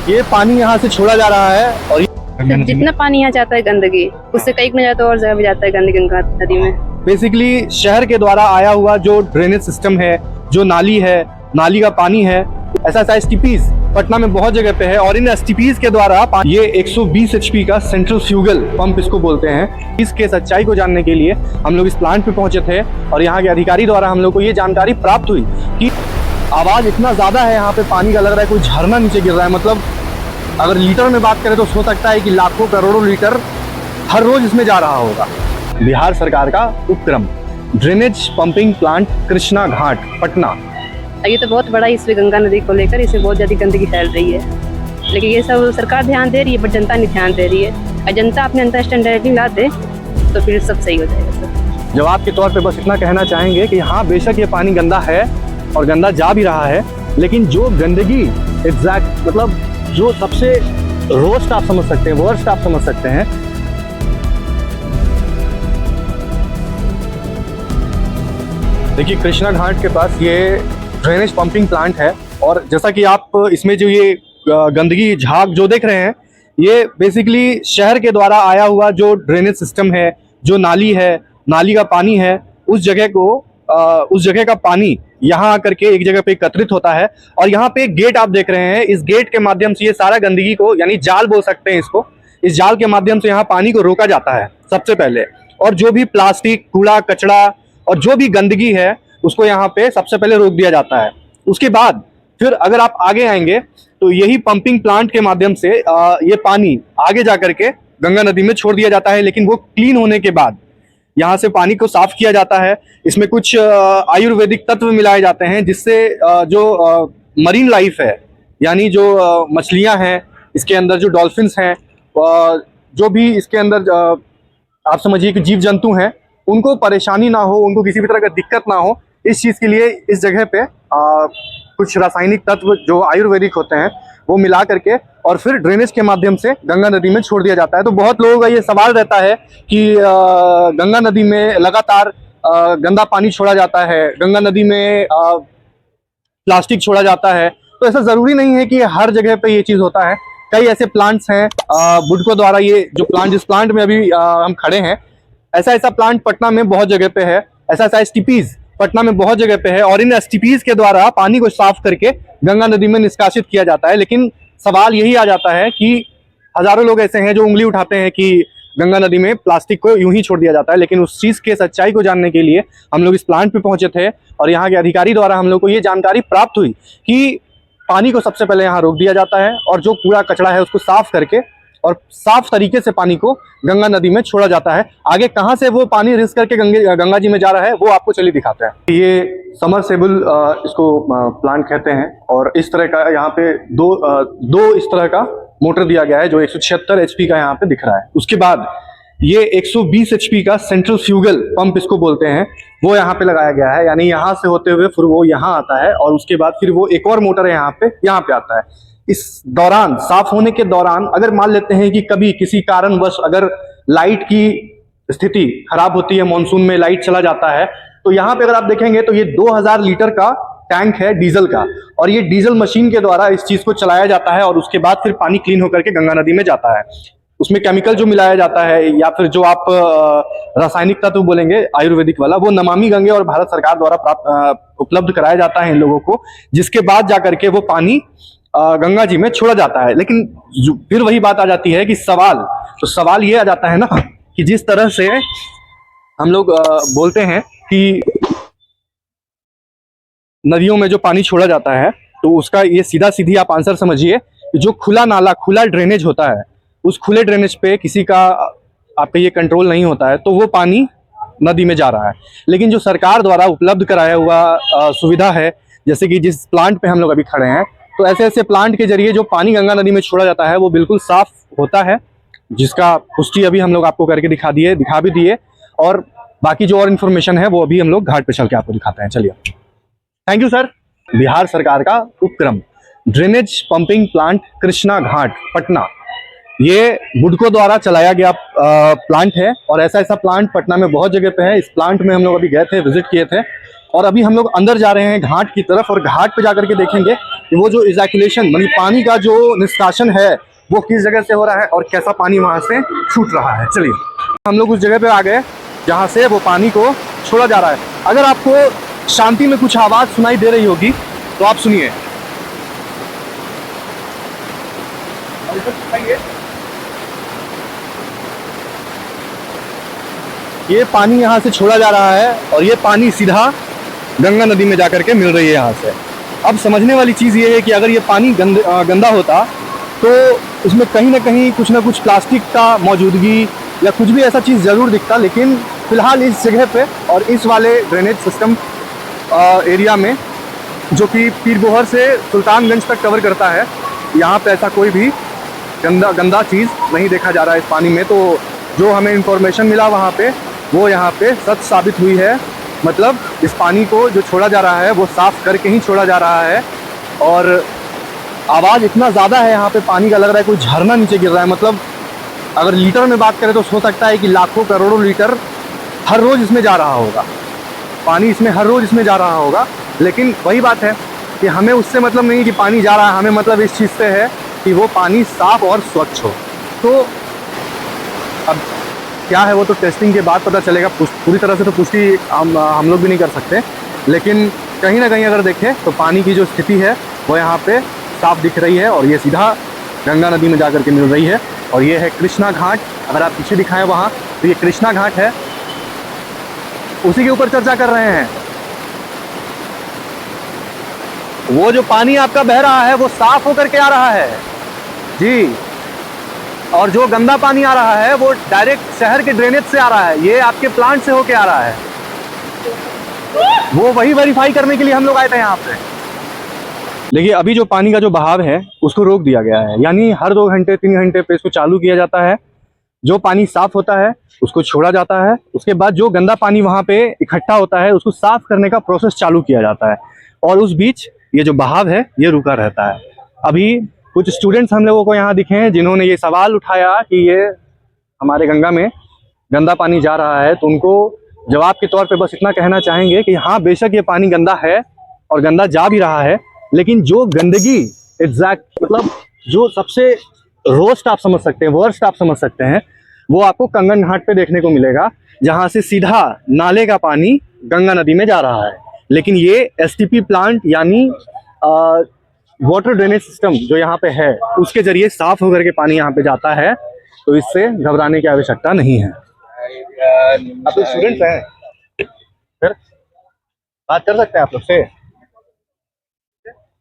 ये पानी यहाँ से छोड़ा जा रहा है और तो जितना पानी यहाँ जाता है गंदगी, उससे कहीं न जाता है और जगह भी जाता है गंदगी गंगा नदी में। बेसिकली शहर के द्वारा आया हुआ जो ड्रेनेज सिस्टम है, जो नाली है, नाली का पानी है, ऐसा एसटीपीज पटना में बहुत जगह पे है और इन एसटीपीज के द्वारा ये 120 एचपी का सेंट्रल फ्यूगल पंप इसको बोलते हैं। इसके सच्चाई को जानने के लिए हम लोग इस प्लांट पे पहुंचे थे और यहाँ के अधिकारी द्वारा हम लोग को ये जानकारी प्राप्त हुई कि आवाज इतना ज्यादा है यहाँ पे, पानी का लग रहा है कोई झरना नीचे गिर रहा है। मतलब अगर लीटर में बात करें तो हो सकता है कि लाखों करोड़ों लीटर हर रोज इसमें जा रहा होगा। बिहार सरकार का उपक्रम ड्रेनेज पंपिंग प्लांट कृष्णा घाट पटना, ये तो बहुत बड़ा इसमें गंगा नदी को लेकर इससे बहुत ज्यादा गंदगी फैल रही है, लेकिन ये सब सरकार ध्यान दे रही है बट जनता नहीं ध्यान दे रही है। और जनता अपने अंडरस्टैंडिंग ला दे तो फिर सब सही हो जाएगा। सब जवाब के तौर पे बस इतना कहना चाहेंगे कि हाँ, बेशक ये पानी गंदा है और गंदा जा भी रहा है, लेकिन जो गंदगी एग्जैक्ट मतलब जो सबसे रोस्ट आप समझ सकते हैं, वर्स्ट आप समझ सकते हैं, देखिए कृष्णा घाट के पास ये ड्रेनेज पंपिंग प्लांट है और जैसा कि आप इसमें जो ये गंदगी झाग जो देख रहे हैं, ये बेसिकली शहर के द्वारा आया हुआ जो ड्रेनेज सिस्टम है, जो नाली है, नाली का पानी है, उस जगह का पानी यहाँ आकर के एक जगह पे एकत्रित होता है और यहाँ पे एक गेट आप देख रहे हैं। इस गेट के माध्यम से ये सारा गंदगी को, यानी जाल बोल सकते हैं इसको, इस जाल के माध्यम से यहाँ पानी को रोका जाता है सबसे पहले। और जो भी प्लास्टिक, कूड़ा कचरा और जो भी गंदगी है उसको यहाँ पे सबसे पहले रोक दिया जाता है। उसके बाद फिर अगर आप आगे आएंगे तो यही पंपिंग प्लांट के माध्यम से ये पानी आगे जा करके गंगा नदी में छोड़ दिया जाता है। लेकिन वो क्लीन होने के बाद यहाँ से पानी को साफ किया जाता है। इसमें कुछ आयुर्वेदिक तत्व मिलाए जाते हैं जिससे जो मरीन लाइफ है, यानी जो मछलियाँ हैं, इसके अंदर जो डॉल्फिन्स हैं, जो भी इसके अंदर आप समझिए कि जीव जंतु हैं, उनको परेशानी ना हो, उनको किसी भी तरह का दिक्कत ना हो, इस चीज़ के लिए इस जगह पे कुछ रासायनिक तत्व जो आयुर्वेदिक होते हैं वो मिला करके और फिर ड्रेनेज के माध्यम से गंगा नदी में छोड़ दिया जाता है। तो बहुत लोगों का ये सवाल रहता है कि गंगा नदी में लगातार गंदा पानी छोड़ा जाता है, गंगा नदी में प्लास्टिक छोड़ा जाता है। तो ऐसा ज़रूरी नहीं है कि हर जगह पे ये चीज़ होता है। कई ऐसे प्लांट्स हैं बुडको द्वारा, ये जो प्लांट, जिस प्लांट में अभी हम खड़े हैं, ऐसा प्लांट पटना में बहुत जगह पे है, ऐसा एसटीपीज पटना में बहुत जगह पे है और इन एसटीपीज के द्वारा पानी को साफ करके गंगा नदी में निष्कासित किया जाता है। लेकिन सवाल यही आ जाता है कि हजारों लोग ऐसे हैं जो उंगली उठाते हैं कि गंगा नदी में प्लास्टिक को यूं ही छोड़ दिया जाता है। लेकिन उस चीज़ के सच्चाई को जानने के लिए हम लोग इस प्लांट पे पहुंचे थे और यहाँ के अधिकारी द्वारा हम लोग को ये जानकारी प्राप्त हुई कि पानी को सबसे पहले यहाँ रोक दिया जाता है और जो कूड़ा कचरा है उसको साफ करके और साफ तरीके से पानी को गंगा नदी में छोड़ा जाता है। आगे कहाँ से वो पानी रिस करके गंगा जी में जा रहा है वो आपको चलिए दिखाते हैं। ये समरसेबल इसको प्लांट कहते हैं और इस तरह का यहाँ पे दो इस तरह का मोटर दिया गया है जो 176 एचपी का यहाँ पे दिख रहा है। उसके बाद ये 120 एचपी का सेंट्रल फ्यूगल पंप इसको बोलते हैं, वो यहाँ पे लगाया गया है। यानी यहाँ से होते हुए फिर वो यहाँ आता है और उसके बाद फिर वो एक और मोटर है यहाँ पे आता है। इस दौरान, साफ होने के दौरान, अगर मान लेते हैं कि कभी किसी कारणवश अगर लाइट की स्थिति खराब होती है, मॉनसून में लाइट चला जाता है, तो यहाँ पे अगर आप देखेंगे तो ये 2000 लीटर का टैंक है डीजल का और ये डीजल मशीन के द्वारा इस चीज को चलाया जाता है और उसके बाद फिर पानी क्लीन होकर के गंगा नदी में जाता है। उसमें केमिकल जो मिलाया जाता है या फिर जो आप रासायनिक तत्व बोलेंगे आयुर्वेदिक वाला, वो नमामि गंगे और भारत सरकार द्वारा उपलब्ध कराया जाता है इन लोगों को, जिसके बाद जाकर के वो पानी गंगा जी में छोड़ा जाता है। लेकिन फिर वही बात आ जाती है कि सवाल ये आ जाता है ना कि जिस तरह से हम लोग बोलते हैं कि नदियों में जो पानी छोड़ा जाता है तो उसका ये सीधी आप आंसर समझिए कि जो खुला नाला, खुला ड्रेनेज होता है, उस खुले ड्रेनेज पे किसी का आपका ये कंट्रोल नहीं होता है तो वो पानी नदी में जा रहा है। लेकिन जो सरकार द्वारा उपलब्ध कराया हुआ सुविधा है, जैसे कि जिस प्लांट पे हम लोग अभी खड़े हैं, तो ऐसे प्लांट के जरिए जो पानी गंगा नदी में छोड़ा जाता है वो बिल्कुल साफ होता है, जिसका पुष्टि अभी हम लोग आपको करके दिखा भी दिए और बाकी जो और इन्फॉर्मेशन है वो अभी हम लोग घाट पे चल के आपको दिखाते हैं। चलिए, थैंक यू सर। बिहार सरकार का उपक्रम ड्रेनेज पंपिंग प्लांट कृष्णा घाट पटना, ये बुडको द्वारा चलाया गया प्लांट है और ऐसा प्लांट पटना में बहुत जगह पे है। इस प्लांट में हम लोग अभी गए थे, विजिट किए थे और अभी हम लोग अंदर जा रहे हैं घाट की तरफ और घाट पे जाकर के देखेंगे कि वो जो इजैकुलेशन मतलब पानी का जो निष्कासन है वो किस जगह से हो रहा है और कैसा पानी वहाँ से छूट रहा है। चलिए हम लोग उस जगह पे आ गए जहाँ से वो पानी को छोड़ा जा रहा है। अगर आपको शांति में कुछ आवाज़ सुनाई दे रही होगी तो आप सुनिए। ये पानी यहाँ से छोड़ा जा रहा है और ये पानी सीधा गंगा नदी में जाकर के मिल रही है यहाँ से। अब समझने वाली चीज़ ये है कि अगर ये पानी गंदा होता तो उसमें कहीं ना कुछ प्लास्टिक का मौजूदगी या कुछ भी ऐसा चीज़ ज़रूर दिखता, लेकिन फ़िलहाल इस जगह पे और इस वाले ड्रेनेज सिस्टम एरिया में जो कि पीरबोहर से सुल्तानगंज तक कवर करता है, यहाँ पे ऐसा कोई भी गंदा चीज़ नहीं देखा जा रहा है इस पानी में। तो जो हमें इंफॉर्मेशन मिला वहाँ पे वो यहाँ पे सच साबित हुई है। मतलब इस पानी को जो छोड़ा जा रहा है वो साफ़ करके ही छोड़ा जा रहा है और आवाज़ इतना ज़्यादा है यहाँ पे पानी का, लग रहा है कोई झरना नीचे गिर रहा है। मतलब अगर लीटर में बात करें तो हो सकता है कि लाखों करोड़ों लीटर हर रोज़ इसमें जा रहा होगा, पानी इसमें हर रोज़ इसमें जा रहा होगा। लेकिन वही बात है कि हमें उससे मतलब नहीं कि पानी जा रहा है, हमें मतलब इस चीज़ से है कि वो पानी साफ़ और स्वच्छ हो। तो अब क्या है वो तो टेस्टिंग के बाद पता चलेगा, पूरी तरह से तो पुष्टि हम लोग भी नहीं कर सकते, लेकिन कहीं ना कहीं अगर देखें तो पानी की जो स्थिति है वो यहाँ पे साफ दिख रही है और ये सीधा गंगा नदी में जाकर के मिल रही है। और ये है कृष्णा घाट। अगर आप पीछे दिखाएं वहाँ तो ये कृष्णा घाट है, उसी के ऊपर चर्चा कर रहे हैं। वो जो पानी आपका बह रहा है वो साफ होकर के आ रहा है जी, और जो गंदा पानी आ रहा है वो डायरेक्ट शहर के ड्रेनेज से आ रहा है, ये आपके प्लांट से होके आ रहा है। वो वही वेरीफाई करने के लिए हम लोग आए थे यहाँ पे। देखिए अभी जो पानी का जो बहाव है उसको रोक दिया गया है, यानी हर 2 घंटे 3 घंटे पे इसको चालू किया जाता है। जो पानी साफ होता है उसको छोड़ा जाता है, उसके बाद जो गंदा पानी वहाँ पे इकट्ठा होता है उसको साफ करने का प्रोसेस चालू किया जाता है और उस बीच ये जो बहाव है ये रुका रहता है। अभी कुछ स्टूडेंट्स हम लोगों को यहाँ दिखे हैं जिन्होंने ये सवाल उठाया कि ये हमारे गंगा में गंदा पानी जा रहा है, तो उनको जवाब के तौर पे बस इतना कहना चाहेंगे कि हाँ बेशक ये पानी गंदा है और गंदा जा भी रहा है, लेकिन जो गंदगी एग्जैक्ट मतलब जो सबसे रोस्ट आप समझ सकते हैं, वर्स्ट आप समझ सकते हैं, वो आपको कंगन घाट पे देखने को मिलेगा, जहाँ से सीधा नाले का पानी गंगा नदी में जा रहा है। लेकिन ये एसटीपी प्लांट यानी वाटर ड्रेनेज सिस्टम जो यहाँ पे है उसके जरिए साफ होकर के पानी यहाँ पे जाता है, तो इससे घबराने की आवश्यकता नहीं है। आप लोग स्टूडेंट्स हैं, फिर बात कर सकते हैं आप लोग से।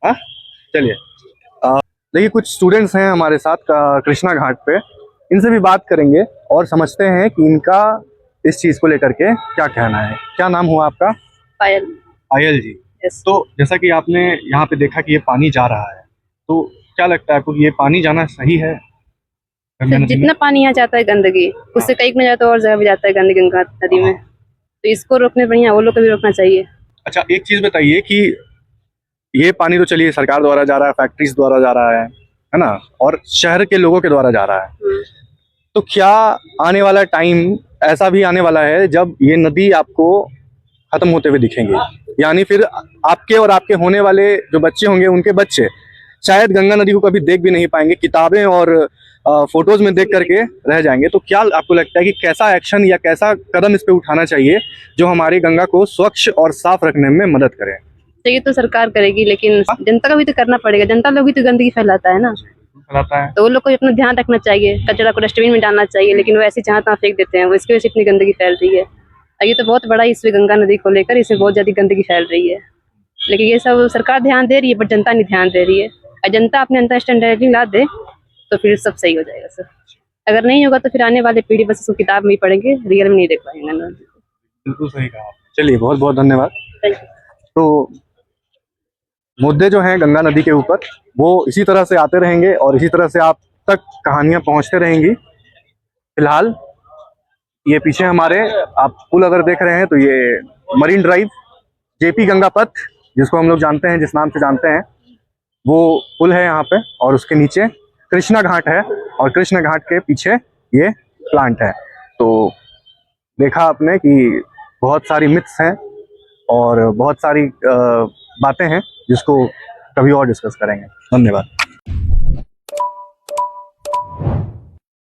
हाँ चलिए, देखिए कुछ स्टूडेंट्स हैं हमारे साथ कृष्णा घाट पे, इनसे भी बात करेंगे और समझते हैं कि इनका इस चीज़ को लेकर के क्या कहना है। क्या नाम हुआ आपका? पायल। पायल जी। यस। तो जैसा कि आपने यहाँ पे देखा कि ये पानी जा रहा है, तो क्या लगता है आपको कि ये पानी जाना सही है? जितना पानी यहाँ जाता है गंदगी उससे कहीं ना जाता है और जगह भी जाता है गंदगी गंगा नदी में, तो इसको रोकने बढ़िया वो लोग को भी रोकना चाहिए। अच्छा एक चीज़ बताइए कि ये पानी तो चलिए सरकार द्वारा जा रहा है, फैक्ट्रीज द्वारा जा रहा है ना, और शहर के लोगों के द्वारा जा रहा है, तो क्या आने वाला टाइम ऐसा भी आने वाला है जब ये नदी आपको खत्म होते हुए दिखेंगे, यानी फिर आपके और आपके होने वाले जो बच्चे होंगे उनके बच्चे शायद गंगा नदी को कभी देख भी नहीं पाएंगे, किताबें और फोटोज में देख करके रह जाएंगे। तो क्या आपको लगता है कि कैसा एक्शन या कैसा कदम इस पे उठाना चाहिए जो हमारी गंगा को स्वच्छ और साफ रखने में मदद करे? ये तो सरकार करेगी, लेकिन जनता का भी तो करना पड़ेगा, जनता लोग भी तो गंदगी फैलाता है ना, तो वो लोग को अपना ध्यान रखना चाहिए, कचरा को डस्टबिन में डालना चाहिए, लेकिन वो ऐसे जहाँ तहाँ फेंक देते हैं, इसकी वजह से इतनी गंदगी फैल रही है। ये तो बहुत बड़ा इस गंगा नदी को लेकर इसमें बहुत ज्यादा गंदगी फैल रही है, लेकिन ये सब सरकार ध्यान दे रही है बट जनता नहीं ध्यान दे रही है। और जनता अपने अंडरस्टैंडिंग ला दे तो फिर सब सही हो जाएगा सर। अगर नहीं होगा तो फिर आने वाले पीढ़ी बस इसको किताब में ही पढ़ेंगे, रियल में नहीं देख पाएंगे। बिल्कुल सही कहा। चलिए बहुत बहुत धन्यवाद। तो मुद्दे जो हैं गंगा नदी के ऊपर वो इसी तरह से आते रहेंगे और इसी तरह से आप तक कहानियां पहुंचते रहेंगी। फिलहाल ये पीछे हमारे आप पुल अगर देख रहे हैं तो ये मरीन ड्राइव जेपी गंगा पथ जिसको हम लोग जानते हैं, जिस नाम से जानते हैं, वो पुल है यहाँ पे, और उसके नीचे कृष्णा घाट है और कृष्णा घाट के पीछे ये प्लांट है। तो देखा आपने कि बहुत सारी मिथ्स हैं और बहुत सारी बातें हैं जिसको कभी और डिस्कस करेंगे। धन्यवाद।